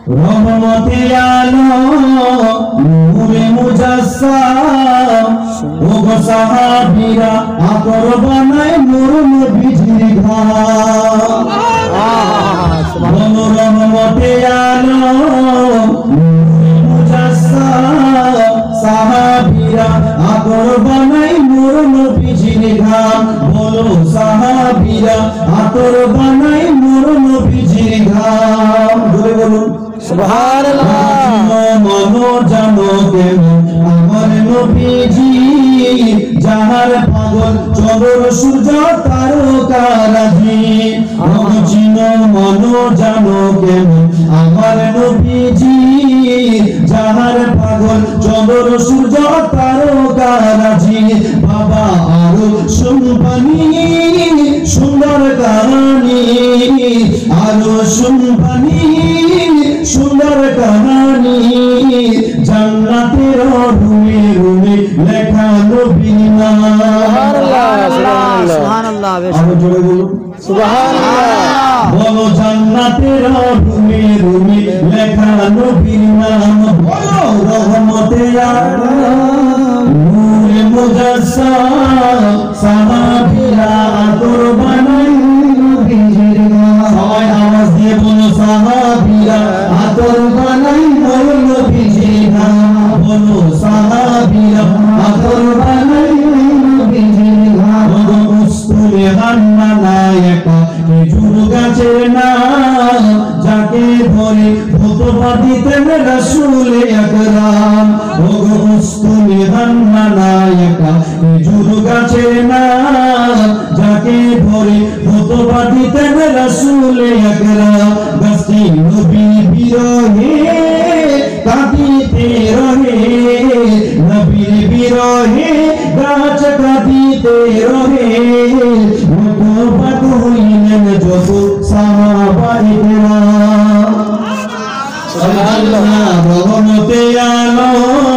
রহমতে আলম নূরে মুজাসসাম ওগো সাহাবীরা আতর বানায় নূর নবীজির ঘাম রহমতে আলম নূরে মুজাসসাম সাহাবীরা আতর বানায় নূর নবীজির ঘাম বলো সাহাবীরা আতর বানায় নূর নবীজির ঘাম জোরে বলুন সুবহানাল্লাহ মানো জানো কেমন আমার নবীজি যাহার পাগল চন্দ্র সূর্য তারকারাজি চিনো মানো জানো কেমন আমার নবীজি যাহার পাগল চন্দ্র সূর্য তারকারাজি বাবা আরো শুনবানি সুন্দর কাহিনী আরো শুনবানি সুন্দর কাহিনী জান্নাতের রুমে রুমে লেখা নবীর নাম সুবহানাল্লাহ আরো জোরে বলুন সুবহানাল্লাহ বলো জান্নাতের রুমে রুমে লেখা নবীর নাম বলো রহমতে আলম নূরে মুজাসসাম সাহাবীরা আতর বানায় নবীজির ঘাম সবাই আওয়াজ দিয়ে বলো সাহাবীরা আতর বানায় নবীজির ঘাম বলো সাহাবীরা আতর বানায় নবীজির ঘাম মুস্তুলে হান্না নায়কা খেজুর গাছের নাম যাকে ধরে ফতোয়া দিতেন রাসূল আকরাম ওগো মুস্তুলে হান্না নায়কা খেজুর গাছের নাম যাকে ধরে ফতোয়া দিতেন রাসূল আকরাম গাছটি নবী বিরহে কাঁদিতে রহে নবীর বিরহে গাছ কাঁদিতে রহে মতবাদ হইলেন যত সাহাবায়ে কেরাম সুবহানাল্লাহ রহমতে আলম